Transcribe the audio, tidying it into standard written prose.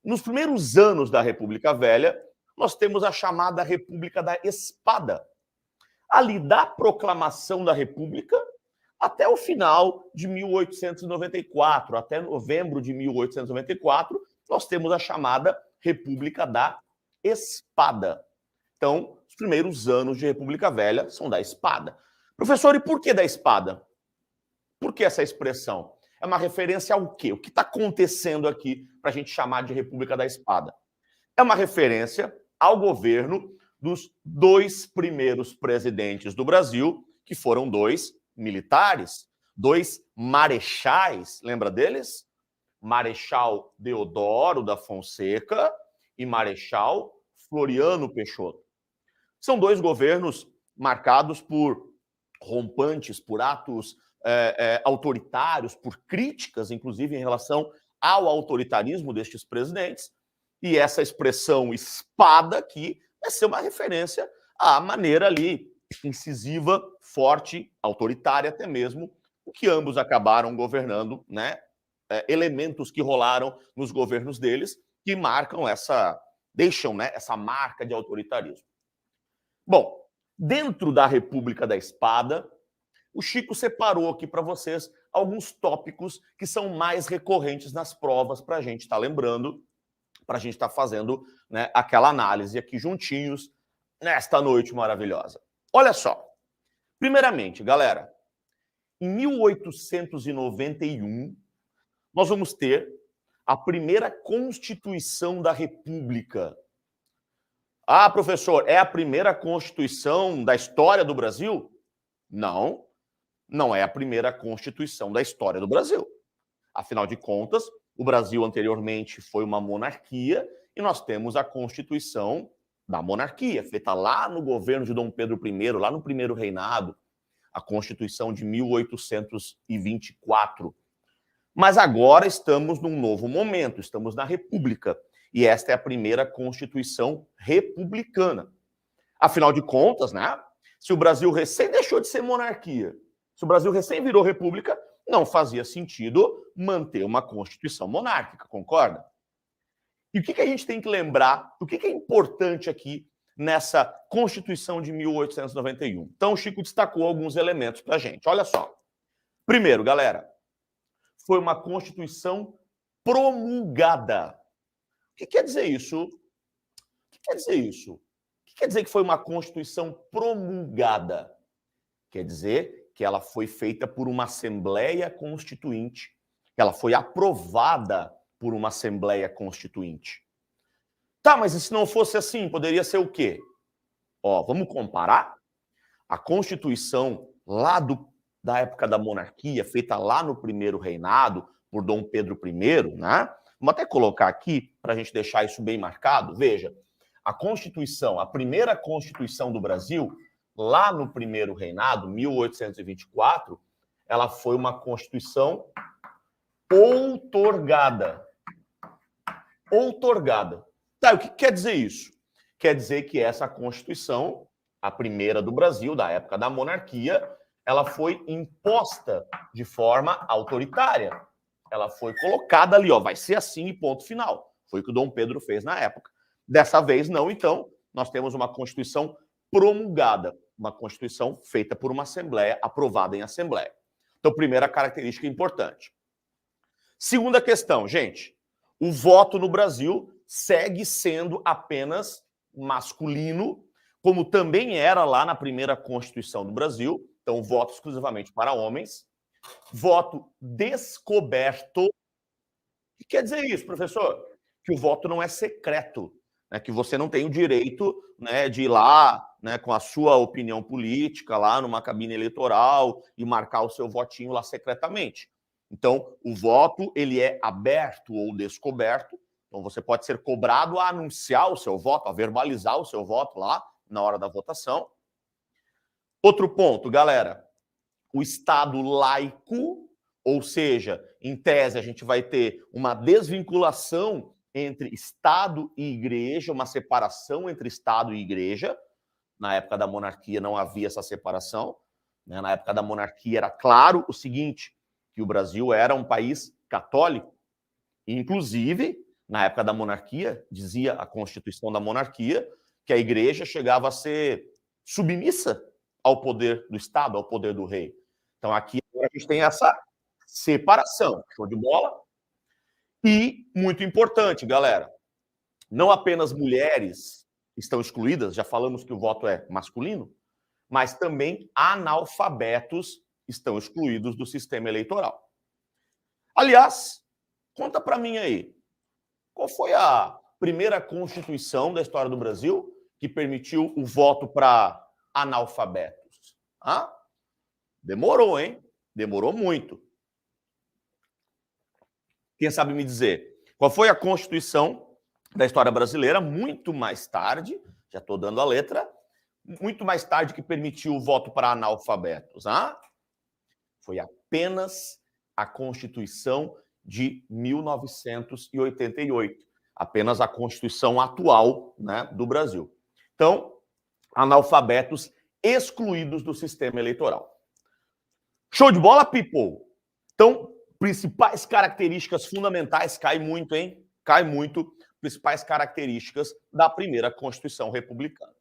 Nos primeiros anos da República Velha, nós temos a chamada República da Espada. Ali da proclamação da República até o final de 1894, até novembro de 1894, nós temos a chamada República da Espada. Então, os primeiros anos de República Velha são da espada. Professor, e por que da espada? Por que essa expressão? É uma referência ao quê? O que está acontecendo aqui para a gente chamar de República da Espada? É uma referência ao governo dos dois primeiros presidentes do Brasil, que foram dois militares, dois marechais, lembra deles? Marechal Deodoro da Fonseca e Marechal Floriano Peixoto. São dois governos marcados por rompantes, por atos autoritários, por críticas, inclusive, em relação ao autoritarismo destes presidentes. E essa expressão espada aqui vai ser uma referência à maneira ali incisiva, forte, autoritária até mesmo, o que ambos acabaram governando, né? Elementos que rolaram nos governos deles que marcam deixam, né, essa marca de autoritarismo. Bom, dentro da República da Espada, o Chico separou aqui para vocês alguns tópicos que são mais recorrentes nas provas para a gente estar lembrando, para a gente estar fazendo, né, aquela análise aqui juntinhos nesta noite maravilhosa. Olha só. Primeiramente, galera, em 1891, nós vamos ter a primeira Constituição da República. Ah, professor, é a primeira Constituição da história do Brasil? Não, não é a primeira Constituição da história do Brasil. Afinal de contas, o Brasil anteriormente foi uma monarquia e nós temos a Constituição da monarquia, feita lá no governo de Dom Pedro I, lá no primeiro reinado, a Constituição de 1824. Mas agora estamos num novo momento, estamos na República. E esta é a primeira Constituição republicana. Afinal de contas, né? Se o Brasil recém deixou de ser monarquia, se o Brasil recém virou república, não fazia sentido manter uma Constituição monárquica, concorda? E o que a gente tem que lembrar, o que é importante aqui nessa Constituição de 1891? Então, o Chico destacou alguns elementos para a gente. Olha só. Primeiro, galera, foi uma Constituição promulgada. O que quer dizer isso? O que quer dizer isso? O que quer dizer que foi uma Constituição promulgada? Quer dizer que ela foi feita por uma Assembleia Constituinte, que ela foi aprovada por uma Assembleia Constituinte. Tá, mas e se não fosse assim, poderia ser o quê? Ó, vamos comparar? A Constituição lá da época da monarquia, feita lá no primeiro reinado, por Dom Pedro I, né? Vamos até colocar aqui, para a gente deixar isso bem marcado. Veja, a Constituição, a primeira Constituição do Brasil, lá no primeiro reinado, 1824, ela foi uma Constituição outorgada. Outorgada. Tá, o que quer dizer isso? Quer dizer que essa Constituição, a primeira do Brasil, da época da monarquia, ela foi imposta de forma autoritária. Ela foi colocada ali, ó, vai ser assim e ponto final. Foi o que o Dom Pedro fez na época. Dessa vez, não, então, nós temos uma Constituição promulgada, uma Constituição feita por uma Assembleia, aprovada em Assembleia. Então, primeira característica importante. Segunda questão, gente, o voto no Brasil segue sendo apenas masculino, como também era lá na primeira Constituição do Brasil, então voto exclusivamente para homens. Voto descoberto. O que quer dizer isso, professor? Que o voto não é secreto, né? Que você não tem o direito, né, de ir lá, né, com a sua opinião política, lá numa cabine eleitoral e marcar o seu votinho lá secretamente. Então, o voto ele é aberto ou descoberto. Então, você pode ser cobrado a anunciar o seu voto, a verbalizar o seu voto lá na hora da votação. Outro ponto, galera. O Estado laico, ou seja, em tese a gente vai ter uma desvinculação entre Estado e Igreja, uma separação entre Estado e Igreja. Na época da monarquia não havia essa separação, né? Na época da monarquia era claro o seguinte, que o Brasil era um país católico. Inclusive, Na época da monarquia, dizia a Constituição da monarquia que a igreja chegava a ser submissa ao poder do Estado, ao poder do rei. Então aqui agora a gente tem essa separação. Show de bola? E, muito importante, galera, não apenas mulheres estão excluídas, já falamos que o voto é masculino, mas também analfabetos estão excluídos do sistema eleitoral. Aliás, conta para mim aí, qual foi a primeira Constituição da história do Brasil que permitiu o voto para analfabetos? Ah? Demorou, hein? Demorou muito. Quem sabe me dizer qual foi a Constituição da história brasileira muito mais tarde, já estou dando a letra, muito mais tarde que permitiu o voto para analfabetos? Ah? Foi apenas a Constituição de 1988, apenas a Constituição atual, né, do Brasil. Então, analfabetos excluídos do sistema eleitoral. Show de bola, people? Então, principais características fundamentais, cai muito, hein? Cai muito, principais características da primeira Constituição republicana.